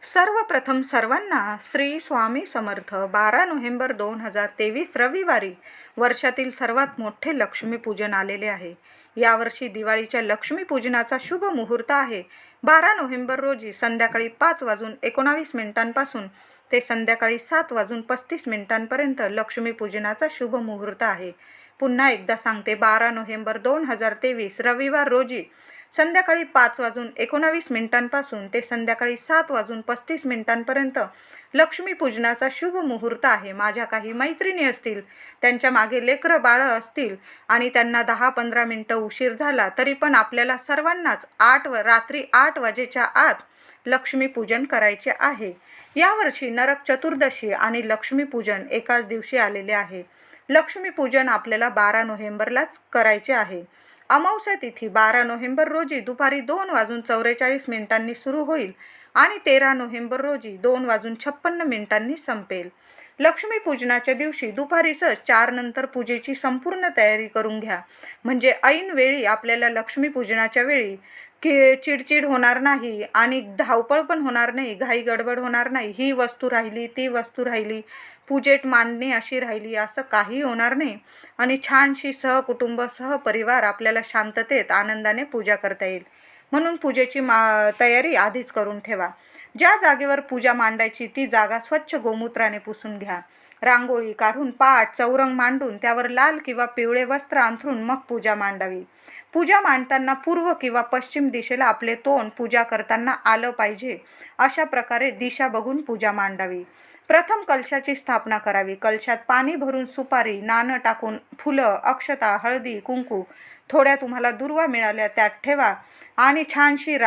सर्वप्रथम सर्वांना श्री स्वामी समर्थ. 12 नोव्हेंबर 2023 रविवारी वर्षातील सर्वात मोठे लक्ष्मीपूजन आलेले आहे. यावर्षी दिवाळीच्या लक्ष्मीपूजनाचा शुभ मुहूर्त आहे. 12 नोव्हेंबर रोजी संध्याकाळी 5:19 ते संध्याकाळी 7:35 लक्ष्मीपूजनाचा शुभ मुहूर्त आहे. पुन्हा एकदा सांगते, 12 नोव्हेंबर 2023 रविवार रोजी संध्याकाळी 5:19 ते संध्याकाळी 7:35 लक्ष्मीपूजनाचा शुभ मुहूर्त आहे. माझ्या काही मैत्रिणी असतील, त्यांच्या मागे लेकरं बाळं असतील आणि त्यांना 10-15 मिनटं उशीर झाला तरी पण आपल्याला सर्वांनाच रात्री 8 वाजेच्या आत लक्ष्मीपूजन करायचे आहे. यावर्षी नरक चतुर्दशी आणि लक्ष्मीपूजन एकाच दिवशी आलेले आहे. लक्ष्मीपूजन आपल्याला 12 नोव्हेंबरलाच करायचे आहे. अमावस्या तिथी 12 नोव्हेंबर रोजी दुपारी 2:44 सुरू होईल आणि 13 नोव्हेंबर रोजी 2:56 संपेल. लक्ष्मीपूजनाच्या दिवशी दुपारीच 4 नंतर पूजेची संपूर्ण तयारी करून घ्या, म्हणजे ऐन वेळी आपल्याला लक्ष्मीपूजनाच्या वेळी चिडचिड होणार नाही आणि धावपळ पण होणार नाही, घाई गडबड होणार नाही. ही वस्तू राहिली, ती वस्तू राहिली, पूजेत मांडणी अशी राहिली, असं काही होणार नाही आणि छानशी सहकुटुंब सहपरिवार आपल्याला शांततेत आनंदाने पूजा करता येईल. म्हणून पूजेची तयारी आधीच करून ठेवा. ज्या जागेवर पूजा मांडायची ती जागा स्वच्छ गोमूत्राने पुसून घ्या. रांगोळी काढून पाट चौरंग मांडून त्यावर लाल किंवा पिवळे वस्त्र अंथरून मग पूजा मांडावी. पूजा मांडताना पूर्व किंवा पश्चिम दिशेला आपले तोंड पूजा करताना आलं पाहिजे, अशा प्रकारे दिशा बघून पूजा मांडावी. प्रथम कलशाची स्थापना करावी. कलशात पाणी भरून सुपारी, नाणं टाकून फुलं, अक्षता, हळदी, कुंकू, थोड्या तुम्हाला दुर्वा मिळाल्या त्यात ठेवा आणि छानशी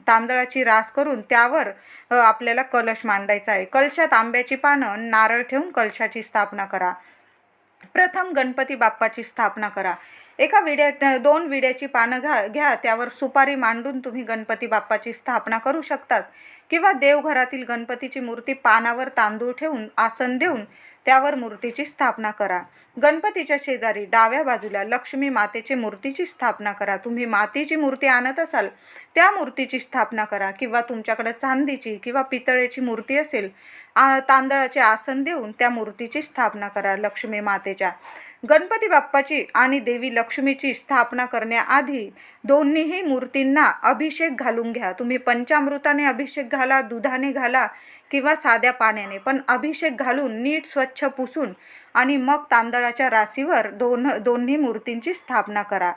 तांदळाची रास करून त्यावर आपल्याला कलश मांडायचा आहे. कलशात आंब्याची पानं, नारळ ठेवून कलशाची स्थापना करा. प्रथम गणपती बाप्पाची स्थापना करा. एका विड्यात 2 विड्याची पानं घ्या, त्यावर सुपारी मांडून तुम्ही गणपती बाप्पाची स्थापना करू शकतात किंवा देवघरातील गणपतीची मूर्ती पानावर तांदूळ ठेवून आसन देऊन त्यावर मूर्तीची स्थापना करा. गणपतीच्या शेजारी डाव्या बाजूला लक्ष्मी मातेची मूर्तीची स्थापना करा. तुम्ही मातीची मूर्ती आणत असाल त्या मूर्तीची स्थापना करा किंवा तुमच्याकडे चांदीची किंवा पितळेची मूर्ती असेल, तांदळाचे आसन देऊन त्या मूर्तीची स्थापना करा. लक्ष्मी मातेच्या, गणपती बाप्पाची आणि देवी लक्ष्मीची स्थापना करण्याआधी दोन्हीही मूर्तींना अभिषेक घालून घ्या. तुम्ही पंचामृताने अभिषेक घाला, दुधाने घाला किंवा साध्या पाण्याने, पण अभिषेक घालून नीट स्वच्छ पुसून आणि मग तांदळाच्या राशीवर दोन्ही मूर्तींची स्थापना करा.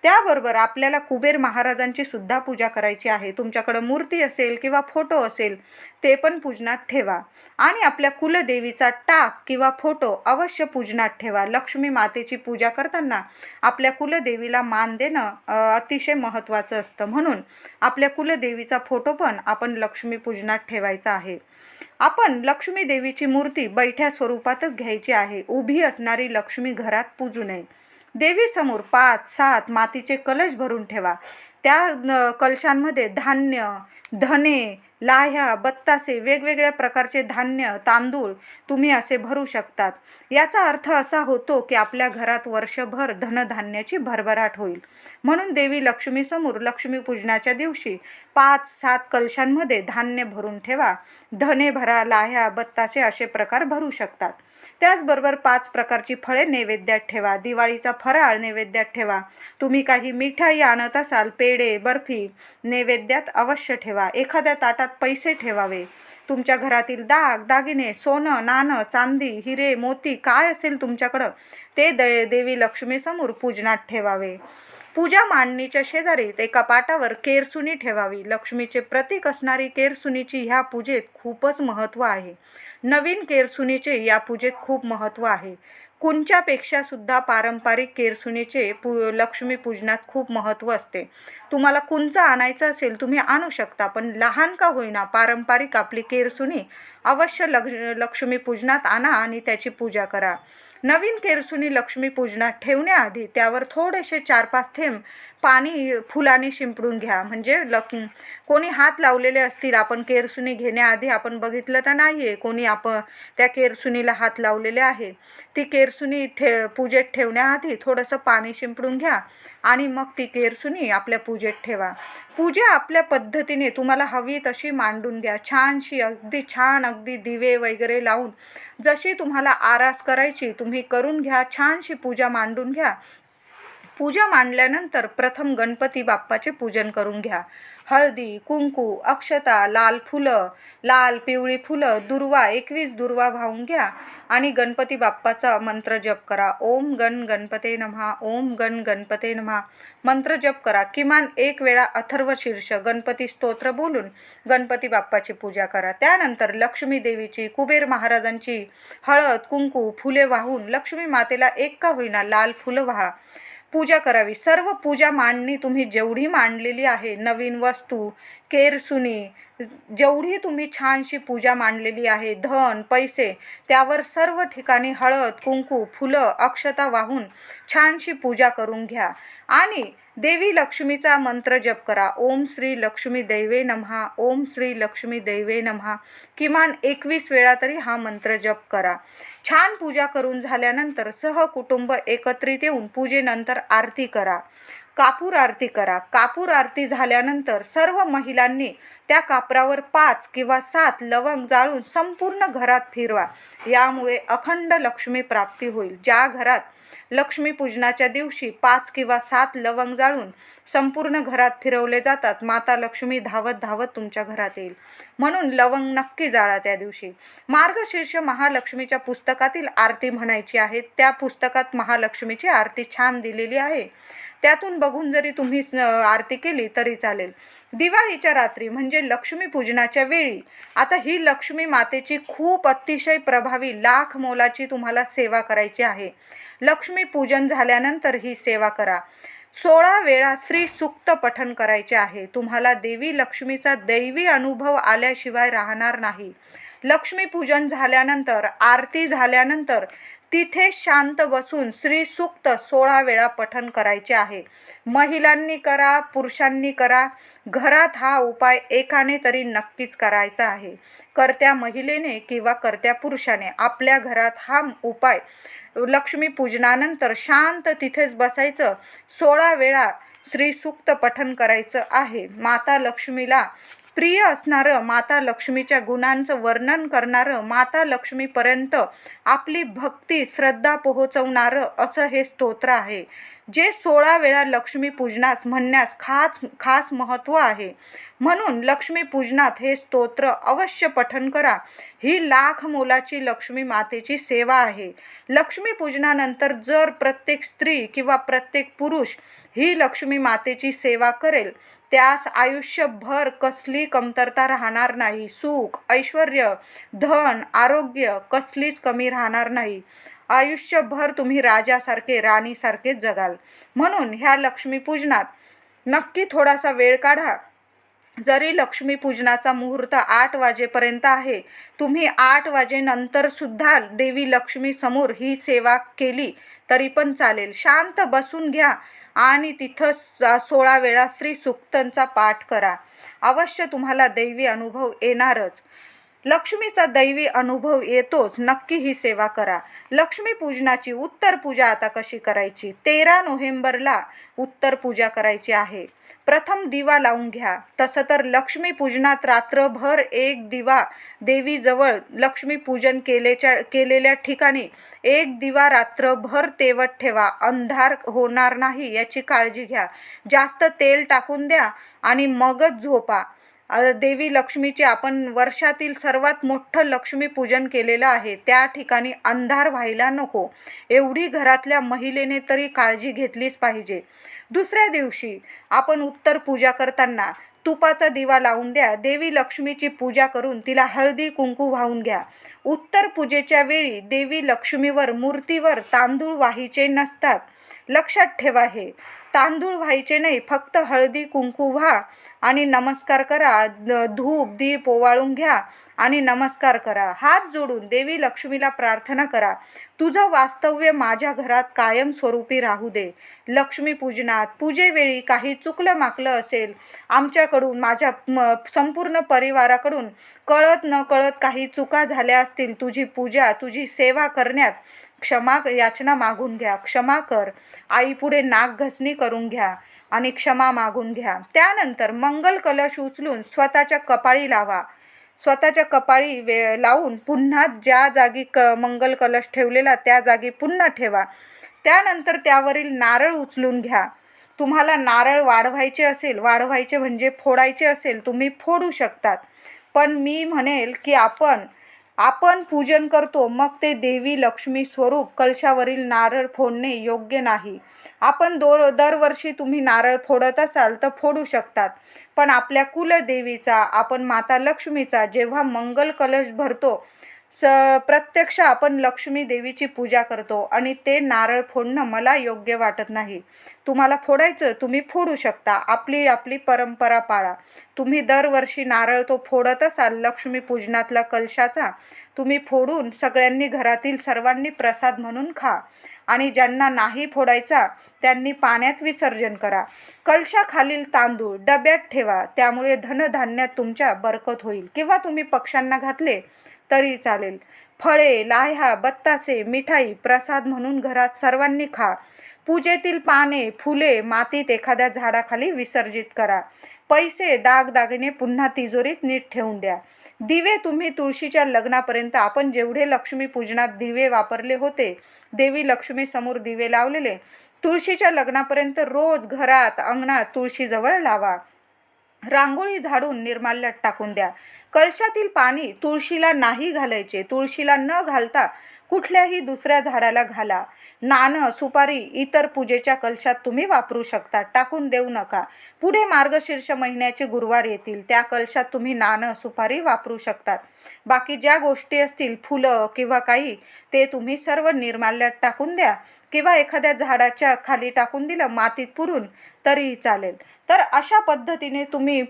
त्याबरोबर आपल्याला कुबेर महाराजांची सुद्धा पूजा करायची आहे. तुमच्याकडे मूर्ती असेल किंवा फोटो असेल ते पण पूजनात ठेवा आणि आपल्या कुलदेवीचा टाक किंवा फोटो अवश्य पूजनात ठेवा. लक्ष्मी मातेची पूजा करताना आपल्या कुलदेवीला मान देणं अतिशय महत्त्वाचं असतं, म्हणून आपल्या कुलदेवीचा फोटो पण आपण लक्ष्मी पूजनात ठेवायचा आहे. आपण लक्ष्मी देवीची मूर्ती बैठ्या स्वरूपातच घ्यायची आहे. उभी असणारी लक्ष्मी घरात पूजू नये. देवीसमोर 5-7 मातीचे कलश भरून ठेवा. त्या कलशांमध्ये धान्य, धने, लाह्या, बत्तासे, वेगवेगळ्या प्रकारचे धान्य, तांदूळ तुम्ही असे भरू शकतात. याचा अर्थ असा होतो की आपल्या घरात वर्षभर धनधान्याची भरभराट होईल. म्हणून देवी लक्ष्मीसमोर लक्ष्मीपूजनाच्या दिवशी 5-7 कलशांमध्ये धान्य भरून ठेवा. धने भरा, लाह्या, बत्तासे असे प्रकार भरू शकतात. त्याचबरोबर 5 प्रकारची फळे नैवेद्यात ठेवा. दिवाळीचा फराळ नैवेद्यात ठेवा. तुम्ही काही मिठाई आणत असाल, पेढे, बर्फी नैवेद्यात अवश्य ठेवा. एखाद्या ताटात पैसे ठेवावे. तुमच्या घरातील दागिने, सोनं, नाणं, चांदी, हिरे, मोती काय असेल तुमच्याकडं ते देवी लक्ष्मीसमोर पूजनात ठेवावे. पूजा मांडणीच्या शेजारीत एका पाटावर केरसुणी ठेवावी. लक्ष्मीचे प्रतीक असणारी केरसुणीची ह्या पूजेत खूपच महत्त्व आहे. नवीन केरसुणीचे या पूजेत खूप महत्त्व आहे. कुंच्यापेक्षा सुद्धा पारंपरिक केरसुणीचे लक्ष्मी पूजनात खूप महत्त्व असते. तुम्हाला कुंच आणायचं असेल तुम्ही आणू शकता, पण लहान का होईना पारंपरिक आपली केरसुणी अवश्य लक्ष्मी पूजनात आणा आणि त्याची पूजा करा. नवीन केरसुणी लक्ष्मी पूजनात ठेवण्याआधी त्यावर थोडेसे 4-5 थेंब पाणी फुलाने शिंपडून घ्या. म्हणजे कोणी हात लावलेले असतील, आपण केरसुणी घेण्याआधी आपण बघितलं तर नाही आहे कोणी त्या केरसुणीला हात लावलेले आहे. ती केरसुणी पूजेत ठेवण्याआधी थोडंसं पाणी शिंपडून घ्या आणि मग ती केरसुणी आपल्या पूजेत ठेवा. पूजा आपल्या पद्धतीने तुम्हाला हवी तशी मांडून घ्या. छानशी अगदी छान अगदी दिवे वगैरे लावून जशी तुम्हाला आरास करायची तुम्ही करून घ्या. छानशी पूजा मांडून घ्या. पूजा मांडल्यानंतर प्रथम गणपती बाप्पाचे पूजन करून घ्या. हळदी, कुंकू, अक्षता, लाल फुलं, लाल पिवळी फुलं, दुर्वा 21 दुर्वा वाहून घ्या आणि गणपती बाप्पाचा मंत्र जप करा. ओम गण गणपते नमः, ओम गण गणपते नमः मंत्र जप करा. किमान 1 वेळा अथर्व शीर्ष गणपती स्तोत्र बोलून गणपती बाप्पाची पूजा करा. त्यानंतर लक्ष्मी देवीची, कुबेर महाराजांची हळद, कुंकू, फुले वाहून लक्ष्मी मातेला एक का होईना लाल फुलं वाहा. पूजा करावी. सर्व पूजा मांडणी तुम्ही जेवढी मांडलेली आहे, नवीन वस्तू, केरसुणी, जेवढी तुम्ही छानशी पूजा मांडलेली आहे, धन, पैसे, त्यावर सर्व ठिकाणी हळद, कुंकू, फुलं, अक्षता वाहून छानशी पूजा करून घ्या आणि देवी लक्ष्मीचा मंत्र जप करा. ओम श्री लक्ष्मी दैवे नमः, ओम श्री लक्ष्मी दैवे नमः किमान 21 वेळा तरी हा मंत्र जप करा. छान पूजा करून झाल्यानंतर सहकुटुंब एकत्रित येऊन पूजेनंतर आरती करा. कापूर आरती करा. कापूर आरती झाल्यानंतर सर्व महिलांनी त्या कापरावर 5 किंवा 7 लवंग जाळून संपूर्ण घरात फिरवा. यामुळे अखंड लक्ष्मी प्राप्ती होईल. ज्या घरात लक्ष्मीपूजनाच्या दिवशी 5 किंवा 7 लवंग जाळून संपूर्ण घरात फिरवले जातात, माता लक्ष्मी धावत धावत तुमच्या घरात येईल. म्हणून लवंग नक्की जाळा त्या दिवशी. मार्गशीर्ष महालक्ष्मीच्या पुस्तकातील आरती म्हणायची आहे. त्या पुस्तकात महालक्ष्मीची आरती छान दिलेली आहे. त्यातून बघून जरी तुम्ही आरती केली तरी चालेल. दिवाळीच्या रात्री म्हणजे लक्ष्मीपूजनाच्या वेळी आता ही लक्ष्मी मातेची खूप अतिशय प्रभावी लाख मोलाची तुम्हाला सेवा करायची आहे. लक्ष्मी पूजन झाल्यानंतर ही सेवा करा. 16 वेळा श्री सूक्त पठण करायचे आहे. तुम्हाला देवी लक्ष्मीचा दैवी अनुभव आल्याशिवाय राहणार नाही. लक्ष्मीपूजन झाल्यानंतर, आरती झाल्यानंतर तिथे शांत बसून श्री सूक्त 16 वेळा पठण करायचे आहे. महिलांनी करा, पुरुषांनी करा. घरात हा उपाय एकाने तरी नक्कीच करायचा आहे. कर्त्या महिलेने किंवा कर्त्या पुरुषाने आपल्या घरात हा उपाय लक्ष्मी पूजनानंतर शांत तिथेच बसायचं. 16 वेळा श्री सूक्त पठण करायचं आहे. माता लक्ष्मीला प्रिय असणारं, माता लक्ष्मीच्या गुणांचं वर्णन करणारं, माता लक्ष्मीपर्यंत आपली भक्ती श्रद्धा पोहोचवणारं असं हे स्तोत्र आहे, जे 16 वेळा लक्ष्मी पूजनास म्हणण्यास खास महत्त्व आहे. म्हणून लक्ष्मी पूजनात हे स्तोत्र अवश्य पठण करा. ही लाख मोलाची लक्ष्मी मातेची सेवा आहे. लक्ष्मी पूजनानंतर जर प्रत्येक स्त्री किंवा प्रत्येक पुरुष ही लक्ष्मी मातेची सेवा करेल, त्यास आयुष्यभर कसली कमतरता राहणार नाही. सुख, ऐश्वर्य, धन, आरोग्य कसलीच कमी राहणार नाही. आयुष्यभर तुम्ही राजासारखे, राणीसारखे जगाल. म्हणून ह्या लक्ष्मी पूजनात नक्की थोडासा वेळ काढा. जरी लक्ष्मी पूजनाचा मुहूर्त 8 वाजेपर्यंत आहे, तुम्ही 8 वाजेनंतर सुद्धा देवी लक्ष्मी समोर ही सेवा केली तरी पण चालेल. शांत बसून घ्या आणि तिथं 16 वेळा श्री सूक्तांचा पाठ करा. अवश्य तुम्हाला दैवी अनुभव येणारच. लक्ष्मीचा दैवी अनुभव येतोच. नक्की ही सेवा करा. लक्ष्मी पूजनाची उत्तर पूजा आता कशी करायची? 13 नोव्हेंबरला उत्तर पूजा करायची आहे. प्रथम दिवा लावून घ्या. तसं तर लक्ष्मी पूजनात रात्रभर एक दिवा देवीजवळ लक्ष्मी पूजन केलेल्या ठिकाणी एक दिवा रात्रभर तेवत ठेवा. अंधार होणार नाही याची काळजी घ्या. जास्त तेल टाकून द्या आणि मगच झोपा. देवी लक्ष्मीचे आपण वर्षातील सर्वात मोठं लक्ष्मी पूजन केलेलं आहे. त्या ठिकाणी अंधार व्हायला नको, एवढी घरातल्या महिलेने तरी काळजी घेतलीच पाहिजे. दुसऱ्या दिवशी आपण उत्तर पूजा करताना तुपाचा दिवा लावून द्या. देवी लक्ष्मीची पूजा करून तिला हळदी कुंकू वाहून घ्या. उत्तर पूजेच्या वेळी देवी लक्ष्मीवर मूर्तीवर तांदूळ वाहायचे नसतात. लक्षात ठेवा, हे तांदूळ व्हायचे नाही. फक्त हळदी कुंकू व्हा आणि नमस्कार करा. धूप दीप ओवाळून घ्या आणि नमस्कार करा. हात जोडून देवी लक्ष्मीला प्रार्थना करा, तुझं वास्तव्य माझ्या घरात कायमस्वरूपी राहू दे. लक्ष्मी पूजनात पूजेवेळी काही चुकलं माकलं असेल आमच्याकडून, माझ्या संपूर्ण परिवाराकडून कळत न कळत काही चुका झाल्या असतील, तुझी पूजा तुझी सेवा करण्यात क्षमा याचना मागून घ्या. क्षमा कर. आईपुढे नागघसणी करून घ्या आणि क्षमा मागून घ्या. त्यानंतर मंगल कलश उचलून स्वतःच्या कपाळी लावा. स्वतःच्या कपाळी लावून पुन्हा ज्या जागी मंगल कलश ठेवलेला त्या जागी पुन्हा ठेवा. त्यानंतर त्यावरील नारळ उचलून घ्या. तुम्हाला नारळ वाढवायचे म्हणजे फोडायचे असेल तुम्ही फोडू शकतात. पण मी म्हणेल की आपण पूजन करतो, मग ते देवी लक्ष्मी स्वरूप कलशावरील नारळ फोडणे योग्य नाही. आपण दरवर्षी तुम्ही नारळ फोडत असाल तर फोडू शकतात, पण आपल्या कुलदेवीचा, आपण माता लक्ष्मीचा जेव्हा मंगल कलश भरतो, प्रत्यक्ष आपण लक्ष्मी देवीची पूजा करतो आणि ते नारळ फोडणं मला योग्य वाटत नाही. तुम्हाला फोडायचं तुम्ही फोडू शकता. आपली परंपरा पाळा. तुम्ही दरवर्षी नारळ तो फोडत असाल लक्ष्मी पूजनातला कलशाचा, तुम्ही फोडून सगळ्यांनी घरातील सर्वांनी प्रसाद म्हणून खा आणि ज्यांना नाही फोडायचा त्यांनी पाण्यात विसर्जन करा. कलशाखालील तांदूळ डब्यात ठेवा, त्यामुळे धनधान्यात तुमच्या बरकत होईल. किंवा तुम्ही पक्ष्यांना घातले तरी चालेल. फळे, लाह्या, बत्तासे, मिठाई प्रसाद म्हणून घरात सर्वांनी खा. पूजेतील पाने फुले मातीत एखाद्या झाडाखाली विसर्जित करा. पैसे दागदागिने पुन्हा तिजोरीत नीट ठेवून द्या. दिवे तुम्ही तुळशीच्या लग्नापर्यंत आपण जेवढे लक्ष्मी पूजनात दिवे वापरले होते, देवी लक्ष्मी समोर दिवे लावलेले, तुळशीच्या लग्नापर्यंत रोज घरात अंगणात तुळशीजवळ लावा. रांगोळी झाडून निर्माल्यात टाकून द्या. कलशातील पाणी तुळशीला नाही घालायचे. तुळशीला न घालता कुठल्याही दुसऱ्या झाडाला घाला. नाणं सुपारी इतर पूजेच्या कलशात तुम्ही वापरू शकता, टाकून देऊ नका. पुढे मार्गशीर्ष महिन्याचे गुरुवार येतील, त्या कलशात तुम्ही नाणं सुपारी वापरू शकतात. बाकी ज्या गोष्टी असतील फुलं किंवा काही, ते तुम्ही सर्व निर्माल्यात टाकून द्या किंवा एखाद्या झाडाच्या खाली टाकून दिलं मातीत पुरून तरीही चालेल. तर अशा पद्धतीने तुम्ही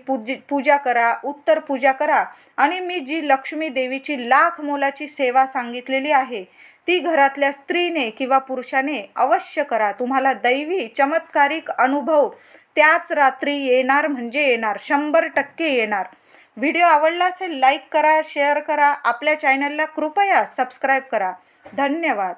पूजा करा, उत्तर पूजा करा आणि मी जी लक्ष्मी देवीची लाख मोलाची सेवा सांगितलेली आहे ती घरातल्या स्त्रीने किंवा पुरुषाने अवश्य करा. तुम्हाला दैवी चमत्कारिक अनुभव त्याच रात्री येणार म्हणजे येणार, 100% येणार. व्हिडिओ आवडला असेल लाईक करा, शेअर करा. आपल्या चॅनलला कृपया सबस्क्राईब करा. धन्यवाद.